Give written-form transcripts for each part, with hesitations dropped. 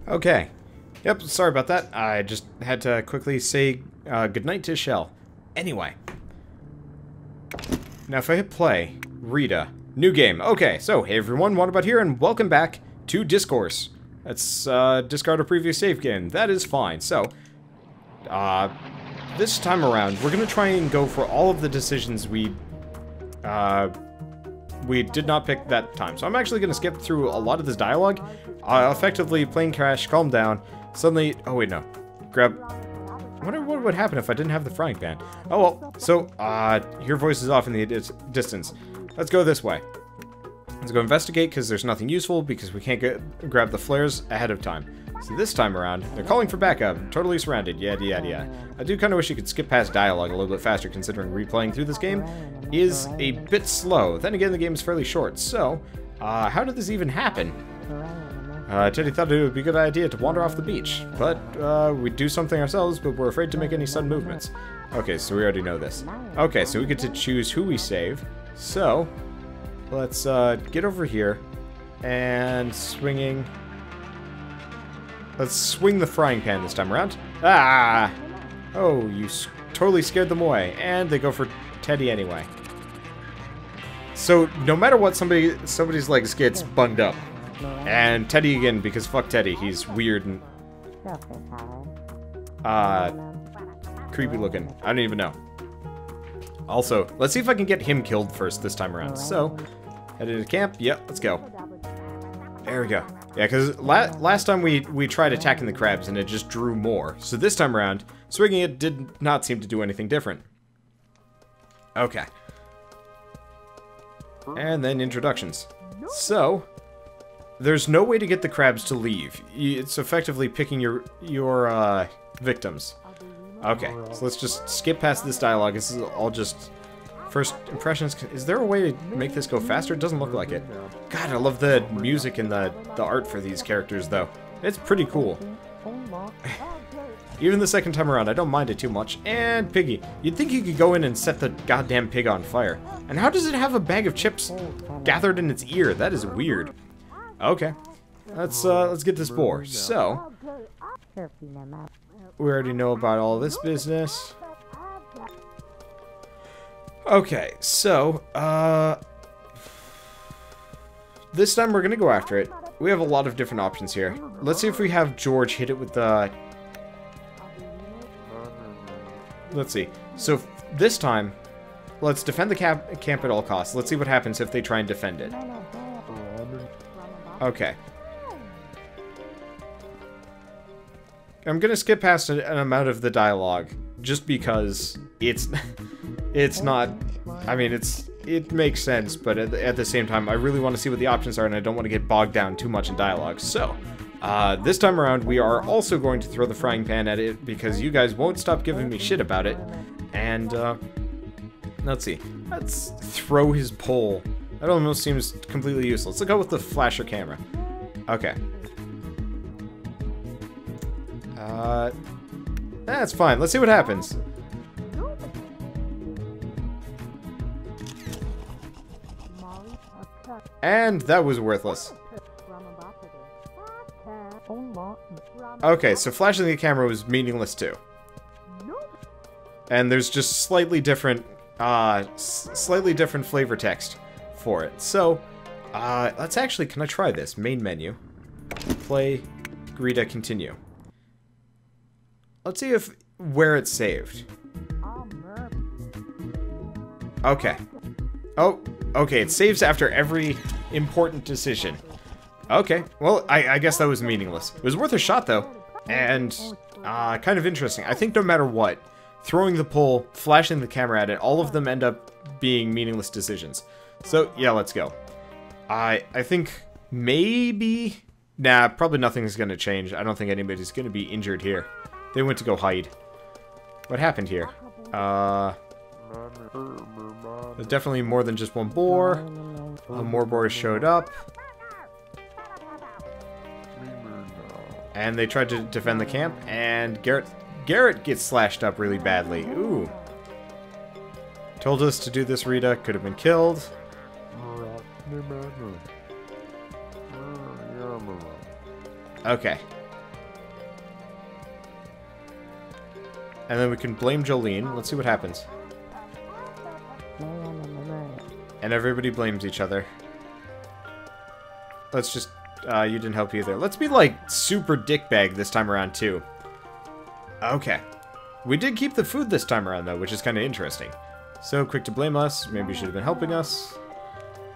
Okay. Yep, sorry about that. I just had to quickly say goodnight to Shell. Anyway. Now if I hit play, Rita, new game. Okay, so hey everyone, Wanderbot here, and welcome back to Dyscourse. Let's discard a previous save game. That is fine. So, this time around, we're going to try and go for all of the decisions we did not pick that time. So I'm actually going to skip through a lot of this dialogue. Effectively, plane crash, calm down. Suddenly, oh wait, no. Grab... I wonder what would happen if I didn't have the frying pan. Oh well, so, your voice is off in the distance. Let's go this way. Let's go investigate, because there's nothing useful, because we can't grab the flares ahead of time. So this time around, they're calling for backup. Totally surrounded, yada yada yada. I do kind of wish you could skip past dialogue a little bit faster, considering replaying through this game is a bit slow. Then again, the game is fairly short, so, how did this even happen? Teddy thought it would be a good idea to wander off the beach, but we'd do something ourselves, but we're afraid to make any sudden movements. Okay, so we already know this. Okay, so we get to choose who we save. So, let's get over here, and swinging... Let's swing the frying pan this time around. Ah! Oh, you totally scared them away, and they go for Teddy anyway. So, no matter what, somebody's legs gets bunged up. And Teddy again, because fuck Teddy, he's weird and... creepy looking. I don't even know. Also, let's see if I can get him killed first this time around. So, headed to camp. Yep, let's go. There we go. Yeah, because last time we tried attacking the crabs and it just drew more. So this time around, swinging it did not seem to do anything different. Okay. And then introductions. So... There's no way to get the crabs to leave. It's effectively picking your victims. Okay, so let's just skip past this dialogue. This is all just first impressions. Is there a way to make this go faster? It doesn't look like it. God, I love the music and the art for these characters, though. It's pretty cool. Even the second time around, I don't mind it too much. And Piggy. You'd think you could go in and set the goddamn pig on fire. And how does it have a bag of chips gathered in its ear? That is weird. Okay, let's get this boar. So, we already know about all this business. Okay, so, this time we're gonna go after it. We have a lot of different options here. Let's see if we have George hit it with the... Let's see. So, this time, let's defend the camp at all costs. Let's see what happens if they try and defend it. Okay. I'm gonna skip past an amount of the dialogue, just because it's not... I mean, it makes sense, but at the same time, I really want to see what the options are, and I don't want to get bogged down too much in dialogue. So, this time around, we are also going to throw the frying pan at it, because you guys won't stop giving me shit about it. And, let's see. Let's throw his pole. That almost seems completely useless. Let's go with the flasher camera. Okay. That's fine. Let's see what happens. And that was worthless. Okay, so flashing the camera was meaningless too. And there's just slightly different flavor text for it. So, let's actually, can I try this? Main menu. Play, Rita, continue. Let's see where it's saved. Okay. Oh, okay, it saves after every important decision. Okay, well, I guess that was meaningless. It was worth a shot, though. And, kind of interesting. I think no matter what, throwing the pole, flashing the camera at it, all of them end up being meaningless decisions. So, yeah, let's go. I think maybe... Nah, probably nothing's gonna change. I don't think anybody's gonna be injured here. They went to go hide. What happened here? There's definitely more than just one boar. More boars showed up. And they tried to defend the camp, and Garrett gets slashed up really badly. Ooh. Told us to do this, Rita. Could have been killed. Okay. And then we can blame Jolene. Let's see what happens. And everybody blames each other. Let's just... you didn't help either. Let's be, like, super dickbag this time around, too. Okay. We did keep the food this time around, though, which is kind of interesting. So quick to blame us. Maybe you should have been helping us.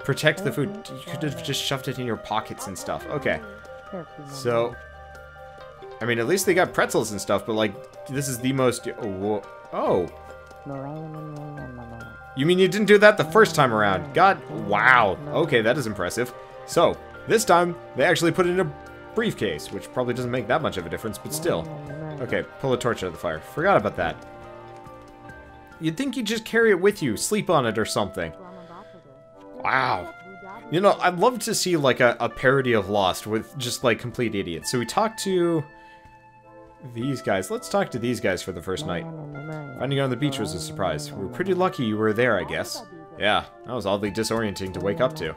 Protect the food. You could have just shoved it in your pockets and stuff. Okay. So... I mean, at least they got pretzels and stuff, but, like, this is the most... Oh. You mean you didn't do that the first time around? God, wow. Okay, that is impressive. So, this time, they actually put it in a briefcase, which probably doesn't make that much of a difference, but still. Okay, pull a torch out of the fire. Forgot about that. You'd think you'd just carry it with you, sleep on it or something. Wow. You know, I'd love to see, like, a parody of Lost with just, like, complete idiots. So we talked to... these guys. Let's talk to these guys for the first night. Finding you on the beach was a surprise. We were pretty lucky you were there, I guess. Yeah, that was oddly disorienting to wake up to.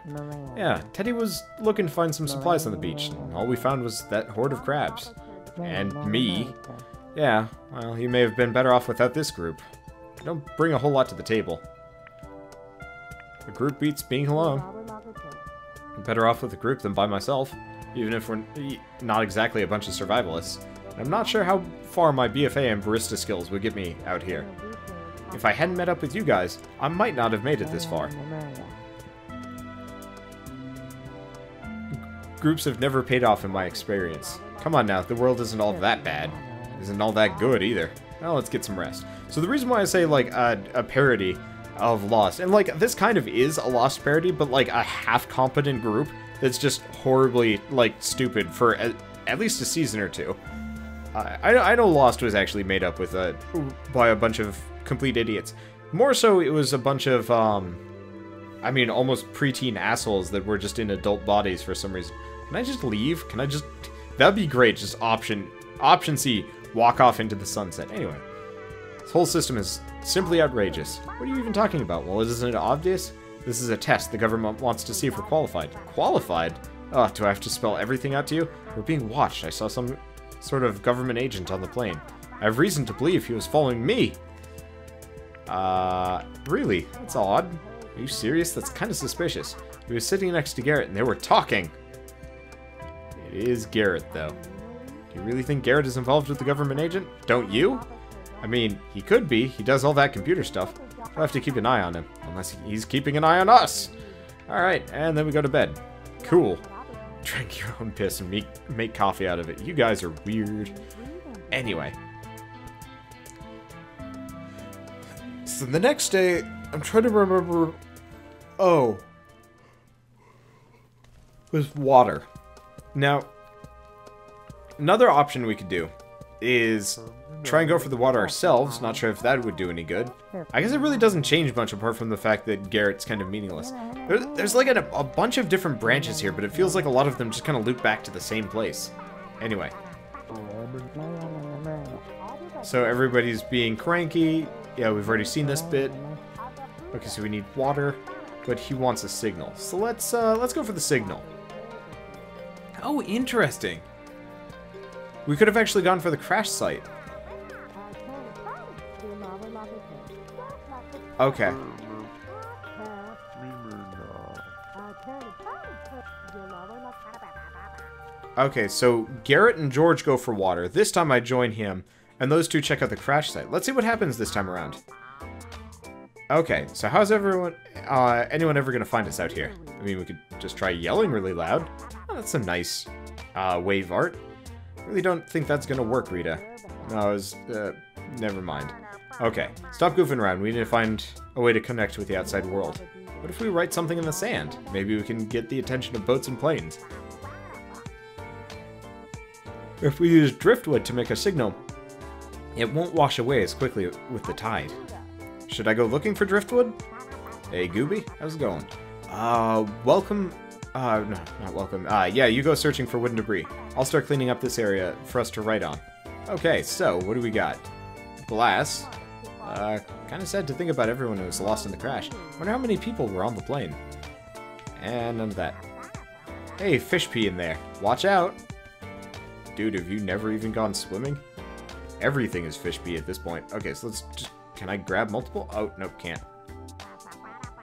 Yeah, Teddy was looking to find some supplies on the beach, and all we found was that horde of crabs. And me. Yeah, well, he may have been better off without this group. They don't bring a whole lot to the table. A group beats being alone. I'm better off with a group than by myself, even if we're not exactly a bunch of survivalists. I'm not sure how far my BFA and barista skills would get me out here. If I hadn't met up with you guys, I might not have made it this far. Groups have never paid off in my experience. Come on now, the world isn't all that bad. It isn't all that good either. Well, let's get some rest. So the reason why I say, like, a parody of Lost, and, like, this kind of is a Lost parody, but, like, a half-competent group that's just horribly, like, stupid for at least a season or two. I know Lost was actually made up with by a bunch of complete idiots. More so, it was a bunch of, I mean, almost preteen assholes that were just in adult bodies for some reason. Can I just leave? Can I just... That'd be great, just option C, walk off into the sunset. Anyway, this whole system is simply outrageous. What are you even talking about? Well, isn't it obvious? This is a test the government wants to see if we're qualified. Qualified? Oh, do I have to spell everything out to you? We're being watched. I saw some... sort of government agent on the plane. I have reason to believe he was following me. Really? That's odd. Are you serious? That's kind of suspicious. He was sitting next to Garrett and they were talking. It is Garrett, though. Do you really think Garrett is involved with the government agent? Don't you? I mean, he could be. He does all that computer stuff. We'll have to keep an eye on him. Unless he's keeping an eye on us. Alright, and then we go to bed. Cool. Drink your own piss and make coffee out of it. You guys are weird. Anyway. So the next day, I'm trying to remember... Oh. It was water. Now, another option we could do is try and go for the water ourselves. Not sure if that would do any good. I guess it really doesn't change much apart from the fact that Garrett's kind of meaningless. There's like a bunch of different branches here, but it feels like a lot of them just kind of loop back to the same place. Anyway. So everybody's being cranky. Yeah, we've already seen this bit. Okay, so we need water, but he wants a signal. So let's go for the signal. Oh, interesting. We could have actually gone for the crash site. Okay. Okay, so Garrett and George go for water. This time I join him, and those two check out the crash site. Let's see what happens this time around. Okay, so how's anyone ever gonna find us out here? I mean, we could just try yelling really loud. Oh, that's some nice wave art. Really don't think that's gonna work, Rita. No, never mind. Okay, stop goofing around. We need to find a way to connect with the outside world. What if we write something in the sand? Maybe we can get the attention of boats and planes. If we use driftwood to make a signal, it won't wash away as quickly with the tide. Should I go looking for driftwood? Hey, Gooby, how's it going? Welcome... no, not welcome. Yeah, you go searching for wooden debris. I'll start cleaning up this area for us to write on. Okay, so, what do we got? Glass. Kind of sad to think about everyone who was lost in the crash. Wonder how many people were on the plane. And none of that. Hey, fish pee in there. Watch out! Dude, have you never even gone swimming? everything is fish bee at this point. Okay, so let's just... Can I grab multiple? Oh, nope, can't.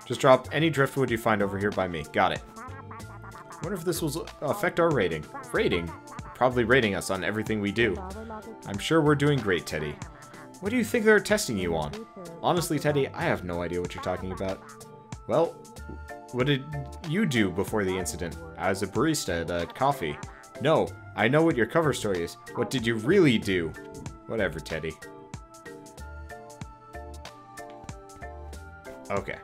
Just drop any driftwood you find over here by me. Got it. I wonder if this will affect our rating. Rating? Probably rating us on everything we do. I'm sure we're doing great, Teddy. What do you think they're testing you on? Honestly, Teddy, I have no idea what you're talking about. Well, what did you do before the incident? I was a barista at a coffee. No, I know what your cover story is. What did you really do? Whatever, Teddy. Okay.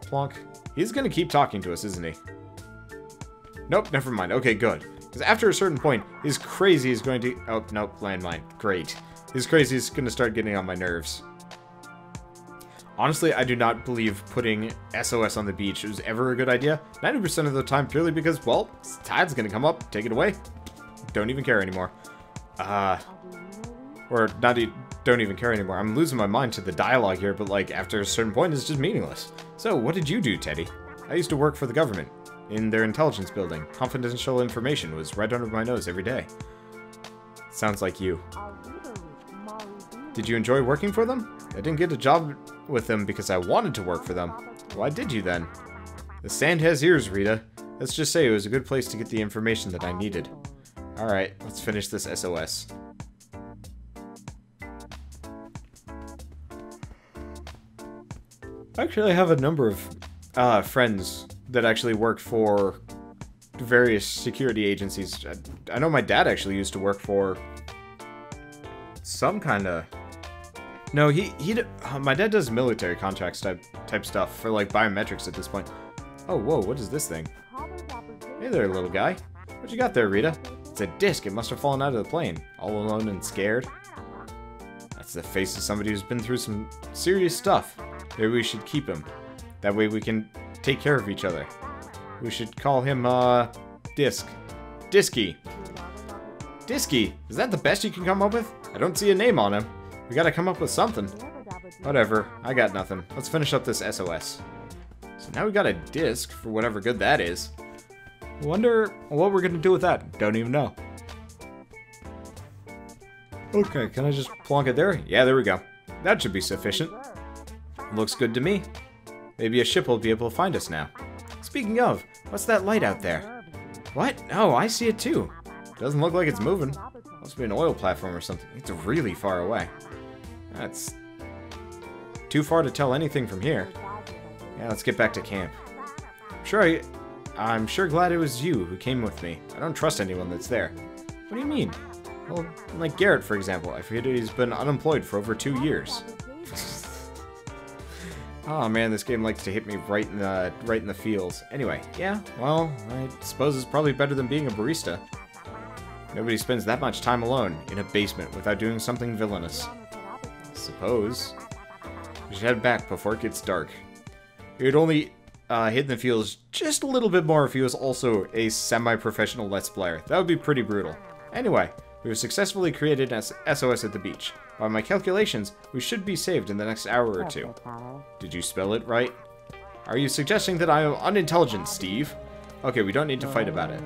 Plonk. He's gonna keep talking to us, isn't he? Nope, never mind. Okay, good. Because after a certain point, his crazy is going to... Oh, nope, landmine. Great. His crazy is going to start getting on my nerves. Honestly, I do not believe putting SOS on the beach was ever a good idea. 90% of the time purely because, well, tide's going to come up. Take it away. Don't even care anymore. Or not don't even care anymore. I'm losing my mind to the dialogue here, but like after a certain point, it's just meaningless. So, what did you do, Teddy? I used to work for the government. In their intelligence building. Confidential information was right under my nose every day. Sounds like you. Did you enjoy working for them? I didn't get a job with them because I wanted to work for them. Why did you then? The sand has ears, Rita. Let's just say it was a good place to get the information that I needed. Alright, let's finish this SOS. Actually, I have a number of friends that actually worked for various security agencies. I know my dad actually used to work for some kind of... No, my dad does military contracts type stuff for like biometrics at this point. Oh, whoa, what is this thing? Hey there, little guy. What you got there, Rita? It's a disc. It must have fallen out of the plane. All alone and scared. That's the face of somebody who's been through some serious stuff. Maybe we should keep him. That way we can take care of each other. We should call him, Disc. Disky. Disky? Is that the best you can come up with? I don't see a name on him. We gotta come up with something. Whatever. I got nothing. Let's finish up this SOS. So now we got a disc, for whatever good that is. Wonder what we're gonna do with that. Don't even know. Okay, can I just plonk it there? Yeah, there we go. That should be sufficient. Looks good to me. Maybe a ship will be able to find us now. Speaking of, what's that light out there? What? No, I see it too. Doesn't look like it's moving. Must be an oil platform or something. It's really far away. That's too far to tell anything from here. Yeah, let's get back to camp. I'm sure glad it was you who came with me. I don't trust anyone that's there. What do you mean? Well, like Garrett, for example. I forget he's been unemployed for over 2 years. Oh man, this game likes to hit me right in the feels. Anyway, yeah, well, I suppose it's probably better than being a barista. Nobody spends that much time alone in a basement without doing something villainous. I suppose. We should head back before it gets dark. It would only hit in the feels just a little bit more if he was also a semi-professional Let's Player. That would be pretty brutal. Anyway, we have successfully created an SOS at the beach. By my calculations, we should be saved in the next hour or two. Did you spell it right? Are you suggesting that I am unintelligent, Steve? Okay, we don't need to fight about it.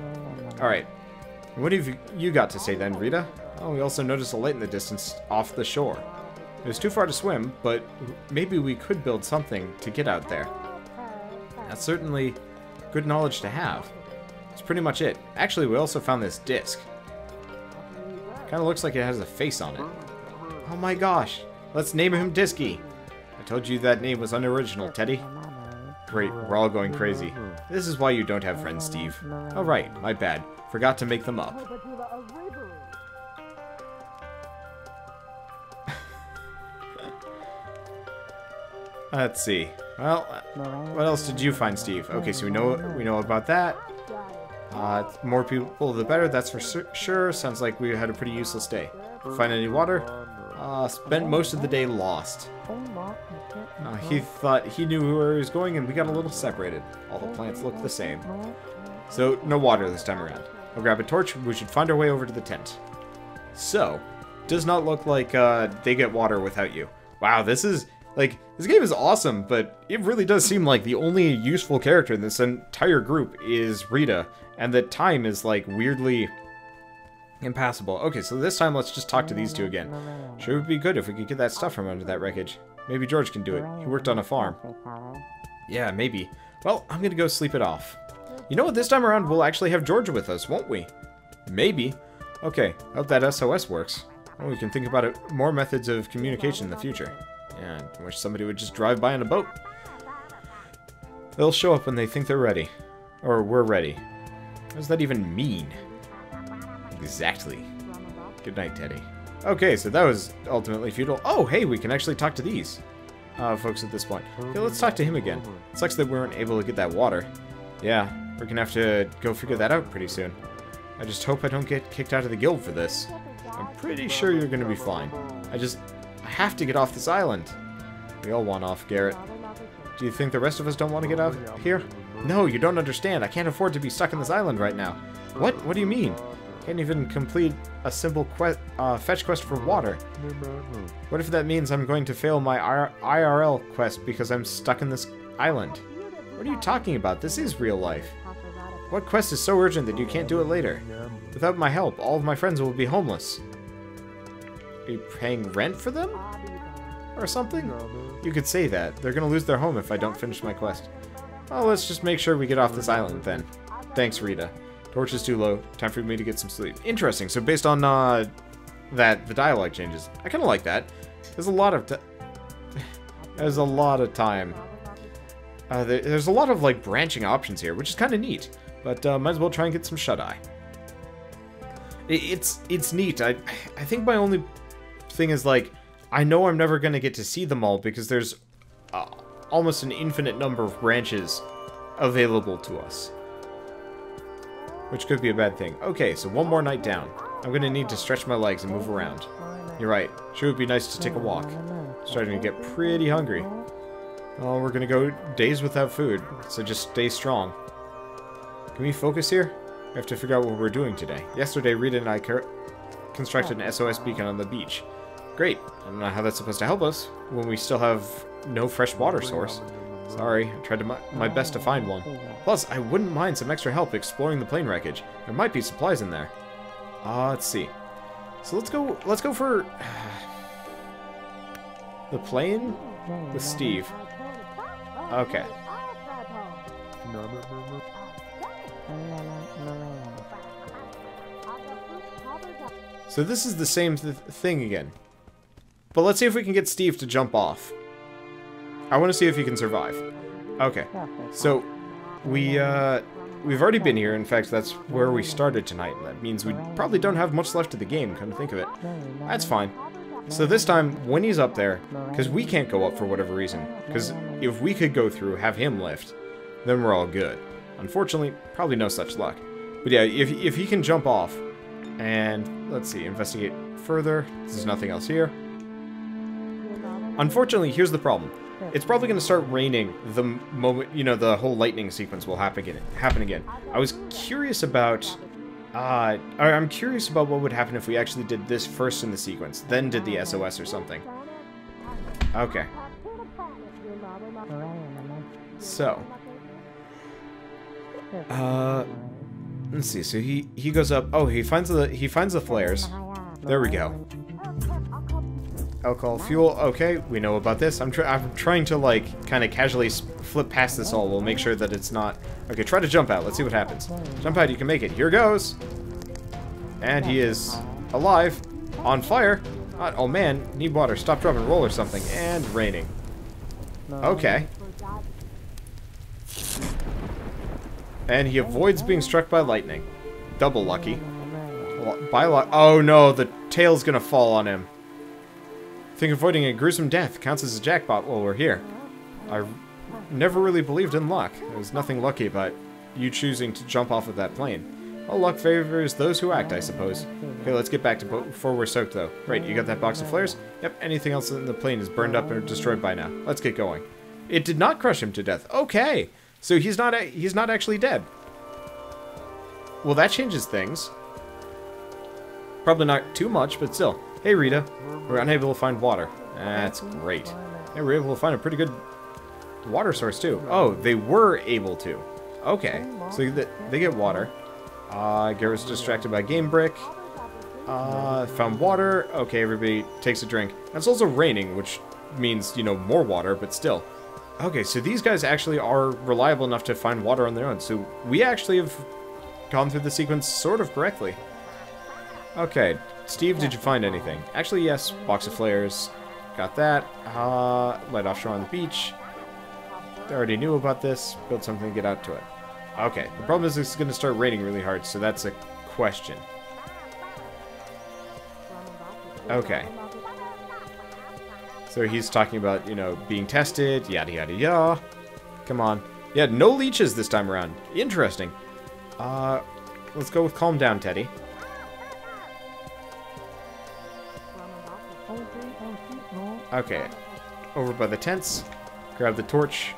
Alright. What have you got to say then, Rita? Oh, we also noticed a light in the distance off the shore. It was too far to swim, but maybe we could build something to get out there. That's certainly good knowledge to have. That's pretty much it. Actually, we also found this disc. Kinda looks like it has a face on it. Oh my gosh. Let's name him Disky. I told you that name was unoriginal, Teddy. Great, we're all going crazy. This is why you don't have friends, Steve. Oh right, my bad. Forgot to make them up. Let's see. Well, what else did you find, Steve? Okay, so we know about that. More people the better, that's for sure. Sounds like we had a pretty useless day. Find any water? Spent most of the day lost. He thought he knew where he was going and we got a little separated. All the plants look the same. So, no water this time around. I'll grab a torch, we should find our way over to the tent. So, does not look like they get water without you. Wow, this game is awesome, but it really does seem like the only useful character in this entire group is Rita, and that time is like weirdly Impassable. Okay, so this time let's just talk to these two again. Sure would be good if we could get that stuff from under that wreckage. Maybe George can do it. He worked on a farm. Yeah, maybe. Well, I'm gonna go sleep it off. You know what, this time around we'll actually have George with us, won't we? Maybe. Okay, hope that SOS works. Well, we can think about more methods of communication in the future. Yeah, I wish somebody would just drive by on a boat. They'll show up when they think they're ready. Or we're ready. What does that even mean? Exactly. Good night, Teddy. Okay, so that was ultimately futile. Oh, hey, we can actually talk to these folks at this point. Okay, let's talk to him again. It sucks that we weren't able to get that water. Yeah, we're gonna have to go figure that out pretty soon. I just hope I don't get kicked out of the guild for this. I'm pretty sure you're gonna be fine. I have to get off this island. We all want off, Garrett. Do you think the rest of us don't want to get out here? No, you don't understand. I can't afford to be stuck on this island right now. What? What do you mean? Can't even complete a simple fetch quest for water. What if that means I'm going to fail my IRL quest because I'm stuck in this island? What are you talking about? This is real life. What quest is so urgent that you can't do it later? Without my help, all of my friends will be homeless. Are you paying rent for them? Or something? You could say that. They're gonna lose their home if I don't finish my quest. Well, let's just make sure we get off this island then. Thanks, Rita. Torch is too low. Time for me to get some sleep. Interesting. So based on that, the dialogue changes. I kind of like that. There's a lot of there's a lot of time. There's a lot of like branching options here, which is kind of neat. But might as well try and get some shut-eye. It's neat. I think my only thing is like I know I'm never gonna get to see them all because there's almost an infinite number of branches available to us. Which could be a bad thing. Okay, so one more night down. I'm gonna need to stretch my legs and move around. You're right. Sure would be nice to take a walk. Starting to get pretty hungry. Oh, we're gonna go days without food, so just stay strong. Can we focus here? We have to figure out what we're doing today. Yesterday, Rita and I constructed an SOS beacon on the beach. Great. I don't know how that's supposed to help us when we still have no fresh water source. Sorry, I tried my best to find one. Plus, I wouldn't mind some extra help exploring the plane wreckage. There might be supplies in there. Let's see. So let's go for the plane with Steve. Okay. So this is the same thing again. But let's see if we can get Steve to jump off. I want to see if he can survive. Okay. So we've already been here. In fact, that's where we started tonight. That means we probably don't have much left of the game, come to think of it. That's fine. So this time, when he's up there, because we can't go up for whatever reason, because if we could go through, have him lift, then we're all good. Unfortunately, probably no such luck. But yeah, if he can jump off, and let's see, investigate further. There's nothing else here. Unfortunately, here's the problem. It's probably going to start raining the moment, you know, the whole lightning sequence will happen again. I was curious about... I'm curious about what would happen if we actually did this first in the sequence, then did the SOS or something. Okay. So. Let's see. So he goes up. Oh, he finds the flares. There we go. Alcohol, fuel. Okay, we know about this. I'm trying to like kind of casually flip past this all. We'll make sure that it's not. Okay, try to jump out. Let's see what happens. Jump out. You can make it. Here goes. And he is alive, on fire. Oh man, need water. Stop, drop, and roll or something. And raining. Okay. And he avoids being struck by lightning. Double lucky. Oh no, the tail's gonna fall on him. Think avoiding a gruesome death counts as a jackpot while we're here. I never really believed in luck. There's nothing lucky about you choosing to jump off of that plane. Well, luck favors those who act, I suppose. Okay, let's get back to boat before we're soaked, though. Right, you got that box of flares? Yep, anything else in the plane is burned up or destroyed by now. Let's get going. It did not crush him to death. Okay, so he's not actually dead. Well, that changes things. Probably not too much, but still. Hey, Rita. We're unable to find water. That's great. Hey, we're able to find a pretty good water source, too. Oh, they were able to. Okay. So they get water. Garrett's distracted by game brick. Found water. Okay, everybody takes a drink. And it's also raining, which means, you know, more water, but still. Okay, so these guys actually are reliable enough to find water on their own. So we actually have gone through the sequence sort of correctly. Okay, Steve, did you find anything? Actually, yes. Box of flares. Got that. Light offshore on the beach. I already knew about this. Build something to get out to it. Okay, the problem is it's going to start raining really hard, so that's a question. Okay. So he's talking about, you know, being tested, yada yada yada. Come on. Yeah, no leeches this time around. Interesting. Let's go with calm down, Teddy. Okay. Over by the tents. Grab the torch.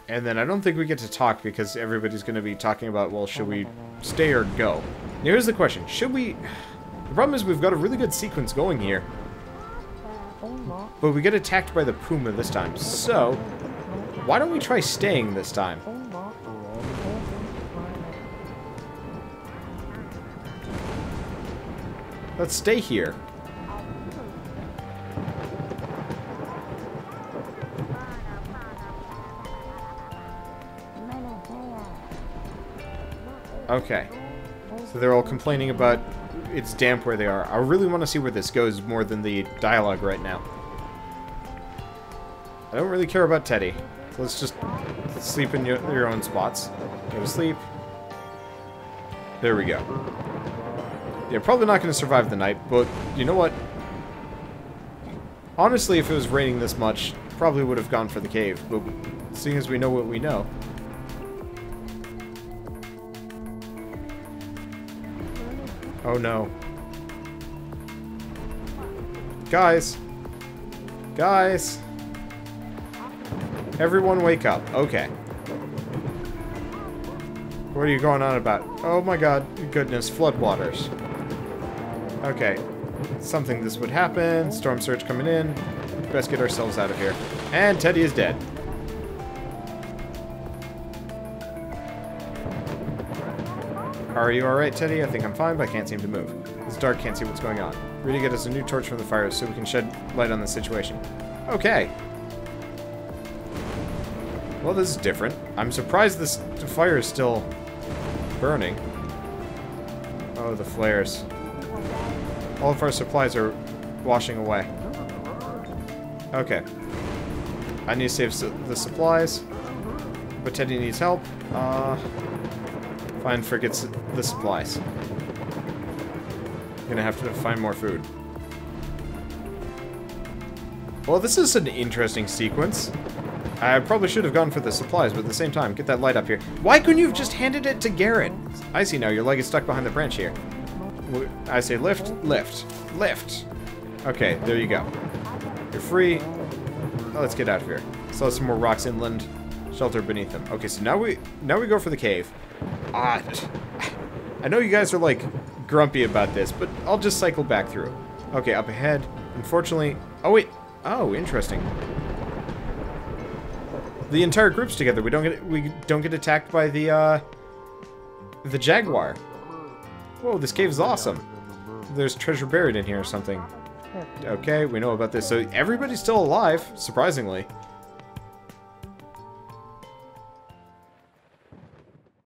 And then I don't think we get to talk because everybody's going to be talking about, well, should we stay or go? Now, here's the question. Should we... The problem is we've got a really good sequence going here. But we get attacked by the puma this time. So, why don't we try staying this time? Let's stay here. Okay. So they're all complaining about it's damp where they are. I really want to see where this goes more than the dialogue right now. I don't really care about Teddy. Let's just sleep in your own spots. Go to sleep. There we go. Yeah, probably not going to survive the night, but you know what? Honestly, if it was raining this much, probably would have gone for the cave, but seeing as we know what we know... Oh no. Guys! Guys! Everyone wake up. Okay. What are you going on about? Oh my god, goodness, floodwaters. Okay. Something this would happen. Storm surge coming in. Best get ourselves out of here. And Teddy is dead. Are you alright, Teddy? I think I'm fine, but I can't seem to move. It's dark, can't see what's going on. Rita, get us a new torch from the fire so we can shed light on the situation. Okay. Well, this is different. I'm surprised this fire is still burning. Oh, the flares. All of our supplies are washing away. Okay. I need to save the supplies. But Teddy needs help. Fine, forgets the supplies. Gonna have to find more food. Well, this is an interesting sequence. I probably should have gone for the supplies, but at the same time, get that light up here. Why couldn't you have just handed it to Garrett? I see now, your leg is stuck behind the branch here. I say lift, lift, lift. Okay, there you go. You're free. Oh, let's get out of here. Saw some more rocks inland. Shelter beneath them. Okay, so now we go for the cave. I know you guys are like grumpy about this, but I'll just cycle back through. Okay, up ahead. Unfortunately, oh wait. Oh, interesting. The entire group's together. We don't get attacked by the jaguar. Whoa, this cave is awesome. There's treasure buried in here or something. Okay, we know about this. So everybody's still alive, surprisingly.